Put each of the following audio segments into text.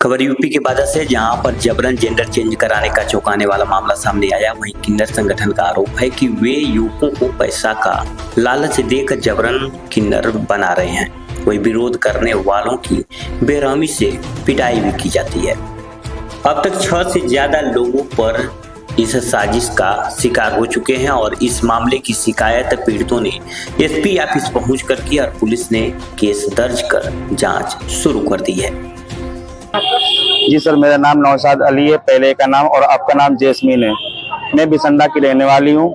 खबर यूपी के बाधा से, जहां पर जबरन जेंडर चेंज कराने का चौंकाने वाला मामला सामने आया। वहीं किन्नर संगठन का आरोप है कि वे युवकों को पैसा का लालच देकर जबरन किन्नर बना रहे हैं। वही विरोध करने वालों की बेरहमी से पिटाई भी की जाती है। अब तक 6 से ज्यादा लोगों पर इस साजिश का शिकार हो चुके हैं और इस मामले की शिकायत पीड़ितों ने एसपी ऑफिस पहुंचकर की और पुलिस ने केस दर्ज कर जांच शुरू कर दी है। जी सर, मेरा नाम नौशाद अली है, पहले का नाम, और आपका नाम जैस्मीन है। मैं बिसंडा की रहने वाली हूँ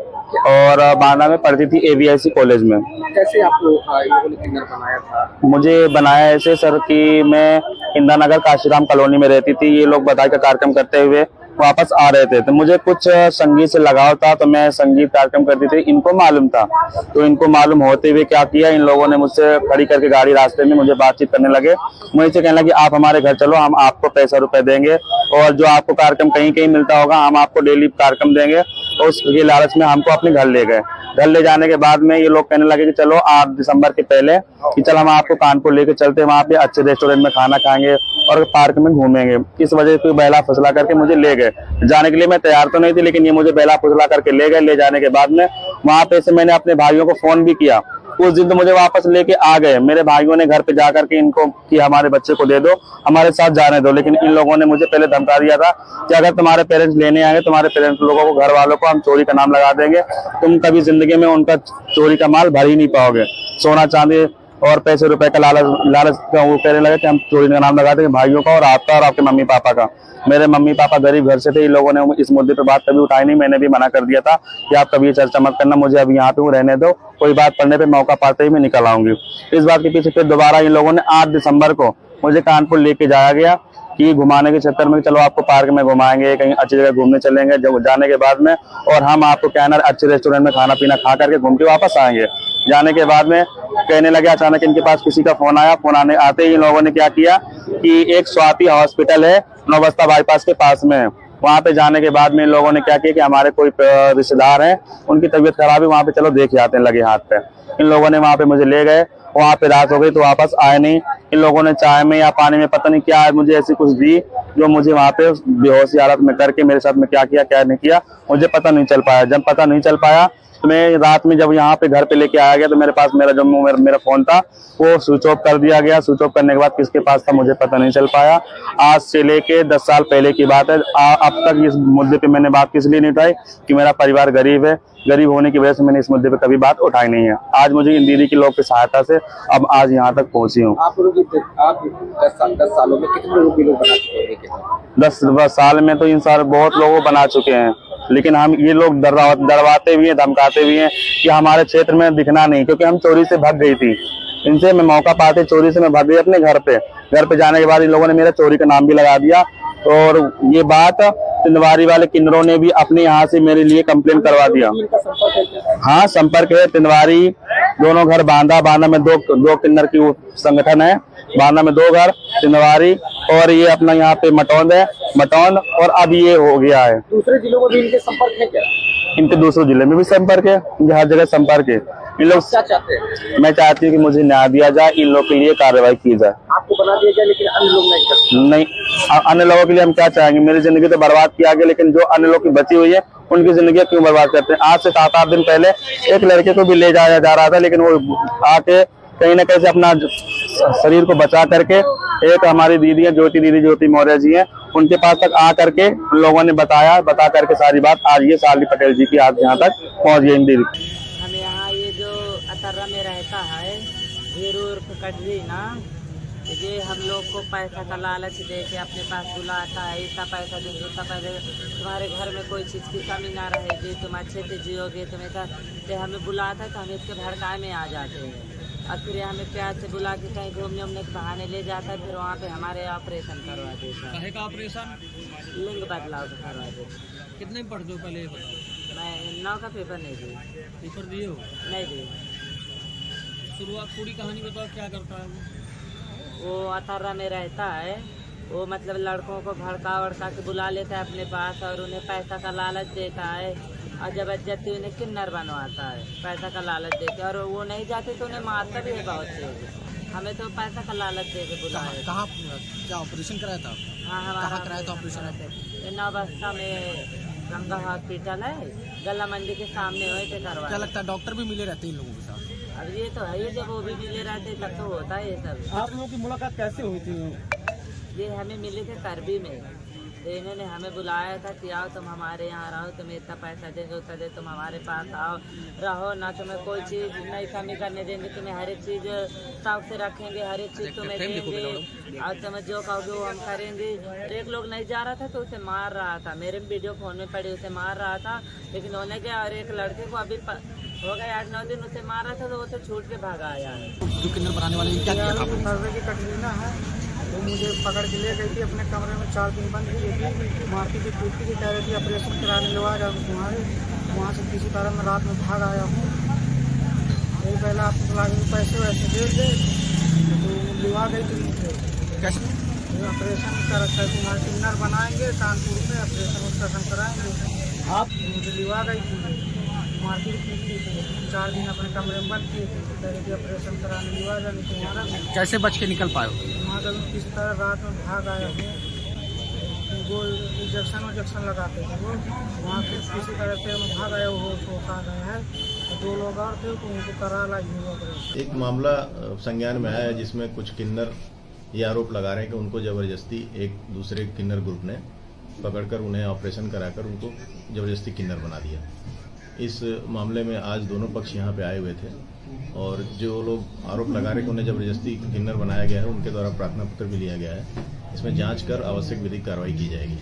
और बांदा में पढ़ती थी AVIC कॉलेज में। कैसे आपको ये लोगों ने किन्नर बनाया था? मुझे बनाया ऐसे सर कि मैं इंदिरा नगर काशीराम कॉलोनी में रहती थी। ये लोग बधाई का कार्यक्रम करते हुए वापस आ रहे थे, तो मुझे कुछ संगीत से लगाव था, तो मैं संगीत कार्यक्रम करती थी। इनको मालूम था, तो इनको मालूम होते हुए क्या किया, इन लोगों ने मुझसे खड़ी करके गाड़ी रास्ते में मुझे बातचीत करने लगे। मुझे कहने लगे आप हमारे घर चलो, हम आपको पैसा रुपए देंगे और जो आपको कार्यक्रम कहीं कहीं मिलता होगा हम आपको डेली कार्यक्रम देंगे। और उसके लालच में हमको अपने घर ले गए। घर ले जाने के बाद में ये लोग कहने लगे कि चलो 8 दिसंबर के पहले कि चल हम आपको कानपुर लेके चलते, वहाँ पे अच्छे रेस्टोरेंट में खाना खाएंगे और पार्क में घूमेंगे। इस वजह से बहला फुसला करके मुझे ले गए। जाने के लिए मैं तैयार तो नहीं थी, लेकिन ये मुझे बहला फुसला करके ले गए। ले जाने के बाद में वहाँ पे से मैंने अपने भाइयों को फोन भी किया। उस दिन तो मुझे वापस लेके आ गए। मेरे भाइयों ने घर पे जाकर के इनको कि हमारे बच्चे को दे दो, हमारे साथ जाने दो, लेकिन इन लोगों ने मुझे पहले धमका दिया था कि अगर तुम्हारे पेरेंट्स लेने आएंगे, तुम्हारे पेरेंट्स लोगों को, घर वालों को हम चोरी का नाम लगा देंगे, तुम कभी जिंदगी में उनका चोरी का माल भर ही नहीं पाओगे। सोना चांदी और पैसे रुपए का लालच का वो कहने लगे कि हम चोरी का नाम लगा देंगे भाइयों का और आपका और आपके मम्मी पापा का। मेरे मम्मी पापा गरीब घर से थे। इन लोगों ने इस मुद्दे पर बात कभी उठाई नहीं। मैंने भी मना कर दिया था कि आप कभी चर्चा मत करना, मुझे अभी यहाँ पे हूँ, रहने दो, कोई बात पड़ने पे मौका पाते ही मैं निकल आऊंगी। इस बात के पीछे फिर दोबारा इन लोगों ने 8 दिसंबर को मुझे कानपुर लेके जाया गया कि घुमाने के चक्कर में चलो आपको पार्क में घुमाएंगे, कहीं अच्छी जगह घूमने चलेंगे। जब जाने के बाद में और हम आपको क्या ना अच्छे रेस्टोरेंट में खाना पीना खा करके घूम के वापस आएंगे। जाने के बाद में कहने लगे, अचानक इनके पास किसी का फोन आया। फोन आते ही इन लोगों ने क्या किया कि एक स्वाति हॉस्पिटल है नौबस्ता बाईपास के पास में, वहां पे जाने के बाद में इन लोगों ने क्या किया कि हमारे कोई रिश्तेदार हैं, उनकी तबीयत खराब है, वहां पे चलो देख आते हैं, लगे हाथ पे। इन लोगों ने वहां पे मुझे ले गए। वहां पे रात हो गई तो वापस आए नहीं। इन लोगों ने चाय में या पानी में पता नहीं क्या मुझे ऐसी कुछ दी जो मुझे वहां पे बेहोशी हालत में करके मेरे साथ में क्या किया क्या नहीं किया मुझे पता नहीं चल पाया। जब पता नहीं चल पाया तो मैं रात में जब यहाँ पे घर पे लेके आया गया तो मेरे पास मेरा फोन था वो स्विच ऑफ कर दिया गया। स्विच ऑफ करने के बाद किसके पास था मुझे पता नहीं चल पाया। आज से लेके 10 साल पहले की बात है। अब तक इस मुद्दे पे मैंने बात किस लिए नहीं उठाई कि मेरा परिवार गरीब है। गरीब होने की वजह से मैंने इस मुद्दे पे कभी बात उठाई नहीं है। आज मुझे इन दीदी की लोग की सहायता से अब आज यहाँ तक पहुंची हूँ। आप 10 सालों में कितने लोग बना चुके हैं? 10 साल में तो इन साल बहुत लोगों बना चुके हैं, लेकिन हम ये लोग डरवाते भी हैं, धमकाते भी हैं कि हमारे क्षेत्र में दिखना नहीं, क्योंकि हम चोरी से भाग गई थी। इनसे मैं मौका पाते चोरी से मैं भाग गई अपने घर पे। घर पे जाने के बाद इन लोगों ने मेरा चोरी का नाम भी लगा दिया और ये बात तिंदवारी वाले किन्नरों ने भी अपने यहाँ से मेरे लिए कंप्लेन करवा दिया। हाँ, संपर्क है। तिंदवारी दोनों घर, बांदा में दो किन्नर की संगठन है। बांदा में 2 घर, तिंदवारी और ये अपना यहाँ पे मटौंद है, मटौंद, और अब ये हो गया है। दूसरे जिलों में भी इनके संपर्क है क्या? इनके दूसरे जिले में भी संपर्क है, इनके हर जगह संपर्क है। इन लोग क्या चाहते हैं? मैं चाहती हूँ कि मुझे न्याय दिया जाए, इन लोग के लिए कार्रवाई की जाए। आपको बना दिया जाए, लेकिन अन्य लोग नहीं। अन्य लोगों के लिए हम क्या चाहेंगे? मेरी जिंदगी तो बर्बाद किया गया, लेकिन जो अन्य लोग की बची हुई है उनकी जिंदगी क्यों बर्बाद करते हैं? आज से 7-8 दिन पहले एक लड़के को भी ले जाया जा रहा था, लेकिन वो आके कहीं ना कहीं से अपना शरीर को बचा करके, एक हमारी दीदी है ज्योति मौर्य जी हैं, उनके पास तक आ करके उन लोगों ने बता करके सारी बात आज ये साली पटेल जी की आज यहाँ तक पहुँच गई दीदी। हम यहाँ ये जो अतर्रा में रहता है हीरूर कटरी ना, ये हम लोग को पैसा का लालच दे के अपने पास बुलाता है, इतना पैसा देंगे उतना पैसा, तुम्हारे घर में कोई चीज़ की कमी ना रहेगी, तुम अच्छे से जियोगे, तुम्हें तो हमें बुलाता है तो हम इसके भड़काए में आ जाते हैं। और फिर हमें प्यार से बुला के कहीं घूमने उमने के बहाने ले जाता है, फिर वहाँ पे हमारे ऑपरेशन करवा देता है। काहे का ऑपरेशन? लिंग बदलाव करवा देता है। कितने में पढ़ते हो पहले ये बताओ? मैं 9 का पेपर नहीं दी। पेपर दिए हो? नहीं दी। शुरुआत पूरी कहानी बताओ, क्या करता है वो? वो अतर्रा में रहता है, वो मतलब लड़कों को भड़का के बुला लेता है अपने पास और उन्हें पैसा का लालच देता है और जबरदस्ती उन्हें किन्नर बनवाता है पैसा का लालच देके, और वो नहीं जाते तो उन्हें मारता भी है बहुत से। हमें तो पैसा का लालच दे के बुलाया। कहाँ क्या ऑपरेशन कराया था? हाँ हमारा कहाँ कराया था ऑपरेशन? ये नौबस्ता में गंगा हॉस्पिटल है, गला मंडी के सामने हुए थे करवा। क्या लगता है डॉक्टर भी मिले रहते हैं इन लोगों के साथ? अब ये तो है ही, जब वो भी मिले रहते तब तो होता है ये सब। आप लोगों की मुलाकात कैसे हुई थी? ये हमें मिले थे करबी में, तो इन्होंने हमें बुलाया था कि आओ तुम हमारे यहाँ रहो, तुम्हें इतना पैसा देंगे, उतना दे, तुम हमारे पास आओ रहो ना, तुम्हें कोई चीज़ नहीं कमी करने देंगे, तुम्हें हर एक चीज़ शौक से रखेंगे, हर एक चीज़ तुम्हें देंगे और तुम्हें जो कहोगे वो हम करेंगे। एक लोग नहीं जा रहा था तो उसे मार रहा था, मेरे वीडियो फोन में पड़ी, उसे मार रहा था, लेकिन होने गया और एक लड़के को अभी हो गए 8-9 दिन उसे मारा था तो वो तो छूट के भागा आया है। जो किन्नर बनाने वाले क्या किया था? सर्वे की कटरीना है, वो मुझे पकड़ के ले गई थी अपने कमरे में, 4 दिन बंद की थी, मारती थी पीटती थी, कह रही थी ऑपरेशन कराने लो आ जाओ तुम्हारे। वहाँ से किसी कारण मैं रात में भाग आया हूँ। यही पहले आपको बुला के पैसे वैसे दे दे तो लिवा गई थी मुझे। कैसे? ऑपरेशन कर रखा है, तुम्हारे किन्नर बनाएंगे कानपुर में, ऑपरेशन कराएंगे। आप मुझे लिवा गई थी, मारती पीटती थी, 4 दिन अपने कमरे में बंद किए थे, कह रही थी ऑपरेशन कराने लिवा जाने तुम्हारा। कैसे बच के निकल पाए? वहाँ जब किसी तरह रात में भाग आया हूँ, वो इंजेक्शन लगाते थे वो, वहाँ फिर किसी तरह से मैं भाग आया, वो आ गया है, 2 लोग और थे तो उनको करा लाई। एक मामला संज्ञान में आया है जिसमें कुछ किन्नर ये आरोप लगा रहे हैं कि उनको जबरदस्ती एक दूसरे किन्नर ग्रुप ने पकड़कर उन्हें ऑपरेशन कराकर उनको जबरदस्ती किन्नर बना दिया। इस मामले में आज दोनों पक्ष यहाँ पे आए हुए थे और जो लोग आरोप लगा रहे हैं कि उन्हें जबरदस्ती किन्नर बनाया गया है, उनके द्वारा प्रार्थना पत्र भी लिया गया है। इसमें जांच कर आवश्यक विधिक कार्रवाई की जाएगी।